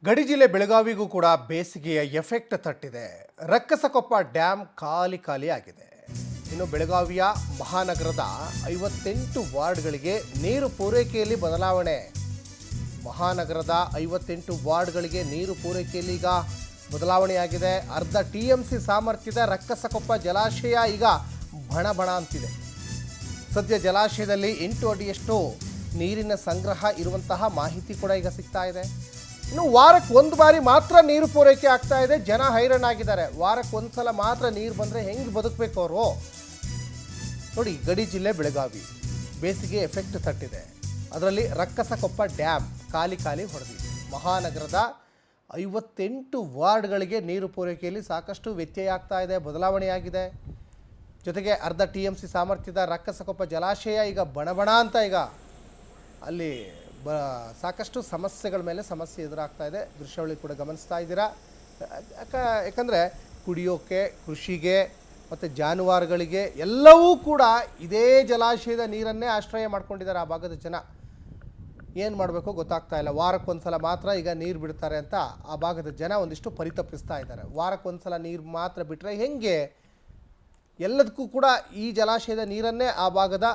ಗಡಿ ಜಿಲ್ಲೆ ಬೆಳಗಾವಿಗೂ ಕೂಡ ಬೇಸಿಗೆಯ ಎಫೆಕ್ಟ್ ತಟ್ಟಿದೆ. ರಕ್ಕಸಕೊಪ್ಪ ಡ್ಯಾಮ್ ಖಾಲಿ ಖಾಲಿ ಆಗಿದೆ. ಇನ್ನು ಬೆಳಗಾವಿಯ ಮಹಾನಗರದ 58 ವಾರ್ಡ್ಗಳಿಗೆ ನೀರು ಪೂರೈಕೆಯಲ್ಲಿ ಬದಲಾವಣೆ. ಮಹಾನಗರದ 58 ವಾರ್ಡ್ಗಳಿಗೆ ನೀರು ಪೂರೈಕೆಯಲ್ಲಿ ಈಗ ಬದಲಾವಣೆಯಾಗಿದೆ. ಅರ್ಧ TMC ಸಾಮರ್ಥ್ಯದ ರಕ್ಕಸಕೊಪ್ಪ ಜಲಾಶಯ ಈಗ ಬಣ ಬಣ ಅಂತಿದೆ. ಸದ್ಯ ಜಲಾಶಯದಲ್ಲಿ 8 ಅಡಿಯಷ್ಟು ನೀರಿನ ಸಂಗ್ರಹ ಇರುವಂತಹ ಮಾಹಿತಿ ಕೂಡ ಈಗ ಸಿಗ್ತಾ ಇದೆ. ಇನ್ನು ವಾರಕ್ಕೆ ಒಂದು ಬಾರಿ ಮಾತ್ರ ನೀರು ಪೂರೈಕೆ ಆಗ್ತಾ ಇದೆ. ಜನ ಹೈರಾಣಾಗಿದ್ದಾರೆ. ವಾರಕ್ಕೆ ಒಂದು ಸಲ ಮಾತ್ರ ನೀರು ಬಂದರೆ ಹೆಂಗೆ ಬದುಕಬೇಕು ಅವರು? ನೋಡಿ, ಗಡಿ ಜಿಲ್ಲೆ ಬೆಳಗಾವಿ ಬೇಸಿಗೆ ಎಫೆಕ್ಟ್ ತಟ್ಟಿದೆ. ಅದರಲ್ಲಿ ರಕ್ಕಸಕೊಪ್ಪ ಡ್ಯಾಮ್ ಖಾಲಿ ಖಾಲಿ ಹೊಡೆದಿದೆ. ಮಹಾನಗರದ 58 ವಾರ್ಡ್ಗಳಿಗೆ ನೀರು ಪೂರೈಕೆಯಲ್ಲಿ ಸಾಕಷ್ಟು ವ್ಯತ್ಯಯ ಆಗ್ತಾ ಇದೆ, ಬದಲಾವಣೆಯಾಗಿದೆ. ಜೊತೆಗೆ ಅರ್ಧ TMC ಸಾಮರ್ಥ್ಯದ ರಕ್ಕಸಕೊಪ್ಪ ಜಲಾಶಯ ಈಗ ಬಣಬಣ ಅಂತ ಈಗ ಅಲ್ಲಿ ಸಾಕಷ್ಟು ಸಮಸ್ಯೆಗಳ ಮೇಲೆ ಸಮಸ್ಯೆ ಎದುರಾಗ್ತಾ ಇದೆ. ದೃಶ್ಯಾವಳಿ ಕೂಡ ಗಮನಿಸ್ತಾ ಇದ್ದೀರಾ. ಯಾಕಂದರೆ ಕುಡಿಯೋಕ್ಕೆ, ಕೃಷಿಗೆ ಮತ್ತು ಜಾನುವಾರುಗಳಿಗೆ ಎಲ್ಲವೂ ಕೂಡ ಇದೇ ಜಲಾಶಯದ ನೀರನ್ನೇ ಆಶ್ರಯ ಮಾಡ್ಕೊಂಡಿದ್ದಾರೆ ಆ ಭಾಗದ ಜನ. ಏನು ಮಾಡಬೇಕು ಗೊತ್ತಾಗ್ತಾ ಇಲ್ಲ. ವಾರಕ್ಕೊಂದು ಸಲ ಮಾತ್ರ ಈಗ ನೀರು ಬಿಡ್ತಾರೆ ಅಂತ ಆ ಭಾಗದ ಜನ ಒಂದಿಷ್ಟು ಪರಿತಪಿಸ್ತಾ ಇದ್ದಾರೆ. ವಾರಕ್ಕೊಂದು ಸಲ ನೀರು ಮಾತ್ರ ಬಿಟ್ಟರೆ ಹೆಂಗೆ? ಎಲ್ಲದಕ್ಕೂ ಕೂಡ ಈ ಜಲಾಶಯದ ನೀರನ್ನೇ ಆ ಭಾಗದ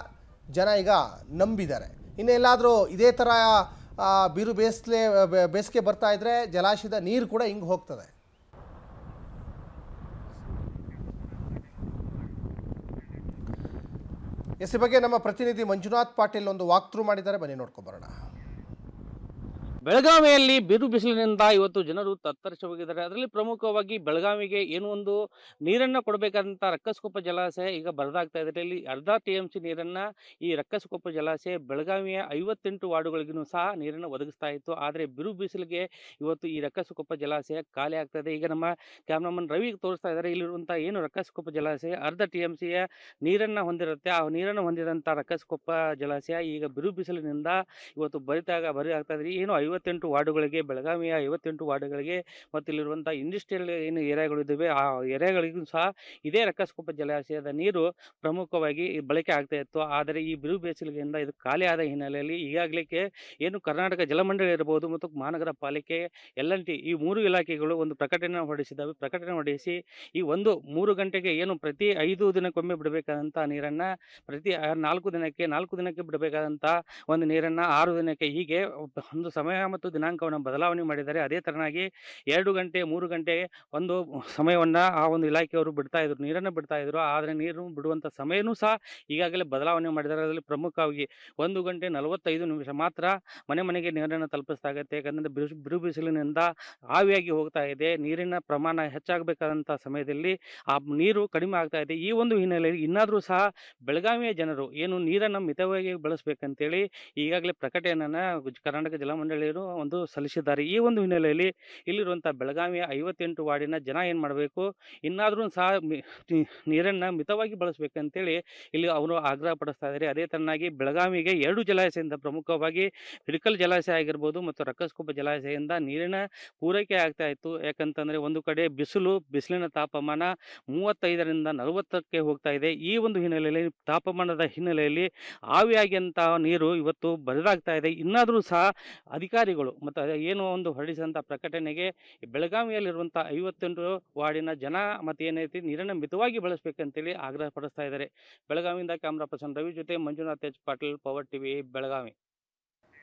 ಜನ ಈಗ ನಂಬಿದ್ದಾರೆ. ಇನ್ನು ಎಲ್ಲಾದರೂ ಇದೇ ಥರ ಬಿರು ಬೇಸಿಗೆ ಬರ್ತಾ ಇದ್ದರೆ ಜಲಾಶಯದ ನೀರು ಕೂಡ ಹಿಂಗೆ ಹೋಗ್ತದೆ. ಈ ಬಗ್ಗೆ ನಮ್ಮ ಪ್ರತಿನಿಧಿ ಮಂಜುನಾಥ್ ಪಾಟೀಲ್ ಒಂದು ವಾಕ್ ಥ್ರೂ ಮಾಡಿದ್ದಾರೆ, ಬನ್ನಿ ನೋಡ್ಕೊಂಬರೋಣ. ಬೆಳಗಾವಿಯಲ್ಲಿ ಬಿರು ಬಿಸಿಲಿನಿಂದ ಇವತ್ತು ಜನರು ತತ್ತರಿಸಿ ಹೋಗಿದ್ದಾರೆ. ಅದರಲ್ಲಿ ಪ್ರಮುಖವಾಗಿ ಬೆಳಗಾವಿಗೆ ಏನು ಒಂದು ನೀರನ್ನು ಕೊಡಬೇಕಾದಂಥ ರಕ್ಕಸಕೊಪ್ಪ ಜಲಾಶಯ ಈಗ ಬರದಾಗ್ತಾ ಇದೆ. ಇಲ್ಲಿ ಅರ್ಧ TMC ನೀರನ್ನು ಈ ರಕ್ಕಸಕೊಪ್ಪ ಜಲಾಶಯ ಬೆಳಗಾವಿಯ 58 ವಾರ್ಡುಗಳಿಗೂ ಸಹ ನೀರನ್ನು ಒದಗಿಸ್ತಾ ಇತ್ತು. ಆದರೆ ಬಿರು ಬಿಸಿಲಿಗೆ ಇವತ್ತು ಈ ರಕ್ಕಸಕೊಪ್ಪ ಜಲಾಶಯ ಖಾಲಿ ಆಗ್ತಾ ಇದೆ. ಈಗ ನಮ್ಮ ಕ್ಯಾಮ್ರಾಮನ್ ರವಿ ತೋರಿಸ್ತಾ ಇದ್ದಾರೆ. ಇಲ್ಲಿರುವಂಥ ಏನು ರಕ್ಕಸಕೊಪ್ಪ ಜಲಾಶಯ ಅರ್ಧ TMCಯ ನೀರನ್ನು ಹೊಂದಿರುತ್ತೆ. ಆ ನೀರನ್ನು ಹೊಂದಿದಂಥ ರಕ್ಕಸಕೊಪ್ಪ ಜಲಾಶಯ ಈಗ ಬಿರು ಬಿಸಿಲಿನಿಂದ ಇವತ್ತು ಬರಿ ಆಗ್ತಾ ಇದೆ. ಏನು 58 ವಾರ್ಡುಗಳಿಗೆ, ಬೆಳಗಾವಿಯ 58 ವಾರ್ಡುಗಳಿಗೆ ಮತ್ತು ಇಲ್ಲಿರುವಂಥ ಇಂಡಸ್ಟ್ರಿಯಲ್ ಏನು ಏರಿಯಾಗಳಿದ್ದಾವೆ ಆ ಏರಿಯಾಗಳಿಗೂ ಸಹ ಇದೇ ರಕ್ಕಸಕೊಪ್ಪ ಜಲಾಶಯದ ನೀರು ಪ್ರಮುಖವಾಗಿ ಬಳಕೆ ಆಗ್ತಾ ಇತ್ತು. ಆದರೆ ಈ ಬಿರು ಬೇಸಿಗೆಯಿಂದ ಇದು ಖಾಲಿ ಆದ ಹಿನ್ನೆಲೆಯಲ್ಲಿ ಈಗಾಗಲೇ ಏನು ಕರ್ನಾಟಕ ಜಲಮಂಡಳಿ ಇರಬಹುದು ಮತ್ತು ಮಹಾನಗರ ಪಾಲಿಕೆ, L&T ಈ 3 ಇಲಾಖೆಗಳು ಒಂದು ಪ್ರಕಟಣೆ ಹೊರಡಿಸಿದ್ದಾವೆ. ಪ್ರಕಟಣೆ ಹೊರಡಿಸಿ ಈ 3 ಗಂಟೆಗೆ ಏನು ಪ್ರತಿ 5 ದಿನಕ್ಕೊಮ್ಮೆ ಬಿಡಬೇಕಾದಂಥ ನೀರನ್ನು ಪ್ರತಿ 4 ದಿನಕ್ಕೆ ಬಿಡಬೇಕಾದಂಥ ಒಂದು ನೀರನ್ನು 6 ದಿನಕ್ಕೆ ಹೀಗೆ ಒಂದು ಸಮಯ ಮತ್ತು ದಿನಾಂಕವನ್ನು ಬದಲಾವಣೆ ಮಾಡಿದ್ದಾರೆ. ಅದೇ ತರನಾಗಿ 2 ಗಂಟೆ 3 ಗಂಟೆ ಒಂದು ಸಮಯವನ್ನು ಆ ಒಂದು ಇಲಾಖೆಯವರು ನೀರನ್ನು ಬಿಡ್ತಾ ಇದ್ರು. ಆದರೆ ನೀರು ಬಿಡುವಂಥ ಸಮಯನೂ ಸಹ ಈಗಾಗಲೇ ಬದಲಾವಣೆ ಮಾಡಿದ್ದಾರೆ. ಅದರಲ್ಲಿ ಪ್ರಮುಖವಾಗಿ 1 ಗಂಟೆ 45 ನಿಮಿಷ ಮಾತ್ರ ಮನೆಗೆ ನೀರನ್ನು ತಲುಪಿಸಲಾಗುತ್ತೆ. ಯಾಕಂದರೆ ಬಿರು ಬಿಸಿಲಿನಿಂದ ಆವಿಯಾಗಿ ಹೋಗ್ತಾ ಇದೆ. ನೀರಿನ ಪ್ರಮಾಣ ಹೆಚ್ಚಾಗಬೇಕಾದಂಥ ಸಮಯದಲ್ಲಿ ಆ ನೀರು ಕಡಿಮೆ ಆಗ್ತಾ ಇದೆ. ಈ ಒಂದು ಹಿನ್ನೆಲೆಯಲ್ಲಿ ಇನ್ನಾದರೂ ಸಹ ಬೆಳಗಾವಿಯ ಜನರು ಏನು ನೀರನ್ನು ಮಿತವಾಗಿ ಬಳಸಬೇಕಂತೇಳಿ ಈಗಾಗಲೇ ಪ್ರಕಟಣೆಯನ್ನು ಕರ್ನಾಟಕ ಜಲಮಂಡಳಿಯರು ಒಂದು ಸಲ್ಲಿಸಿದ್ದಾರೆ. ಈ ಒಂದು ಹಿನ್ನೆಲೆಯಲ್ಲಿ ಇಲ್ಲಿರುವಂಥ ಬೆಳಗಾವಿಯ 58 ವಾರ್ಡಿನ ಜನ ಏನು ಮಾಡಬೇಕು, ಇನ್ನಾದರೂ ಸಹ ನೀರನ್ನು ಮಿತವಾಗಿ ಬಳಸಬೇಕಂತೇಳಿ ಇಲ್ಲಿ ಅವರು ಆಗ್ರಹ ಪಡಿಸ್ತಾ ಇದ್ದಾರೆ. ಅದೇ ತರನಾಗಿ ಬೆಳಗಾವಿಗೆ 2 ಜಲಾಶಯದಿಂದ ಪ್ರಮುಖವಾಗಿ ಹಿಡಕಲ್ ಜಲಾಶಯ ಆಗಿರ್ಬೋದು ಮತ್ತು ರಕ್ಕಸಕೊಪ್ಪ ಜಲಾಶಯದಿಂದ ನೀರಿನ ಪೂರೈಕೆ ಆಗ್ತಾ ಇತ್ತು. ಯಾಕಂತಂದರೆ ಒಂದು ಕಡೆ ಬಿಸಿಲಿನ ತಾಪಮಾನ 35ರಿಂದ 40ಕ್ಕೆ ಹೋಗ್ತಾ ಇದೆ. ಈ ಒಂದು ಹಿನ್ನೆಲೆಯಲ್ಲಿ ತಾಪಮಾನದ ಹಿನ್ನೆಲೆಯಲ್ಲಿ ಆವಿಯಾಗಿಂಥ ನೀರು ಇವತ್ತು ಬರಿದಾಗ್ತಾ ಇದೆ. ಇನ್ನಾದರೂ ಸಹ ಅಧಿಕಾರಿಗಳು ಮತ್ತು ಏನು ಒಂದು ಹೊರಡಿಸಿದಂಥ ಪ್ರಕಟಣೆಗೆ ಬೆಳಗಾವಿಯಲ್ಲಿರುವಂಥ 58 ವಾರ್ಡಿನ ಜನ ಮತ್ತು ಏನೈತಿ ನೀರನ್ನು ಮಿತವಾಗಿ ಬಳಸಬೇಕಂತೇಳಿ ಆಗ್ರಹ ಪಡಿಸ್ತಾ ಇದ್ದಾರೆ. ಬೆಳಗಾವಿಯಿಂದ ಕ್ಯಾಮ್ರಾ ಪರ್ಸನ್ ರವಿ ಜೊತೆ ಮಂಜುನಾಥ್ ಪಾಟೀಲ್, ಪವರ್ ಟಿವಿ, ಬೆಳಗಾವಿ.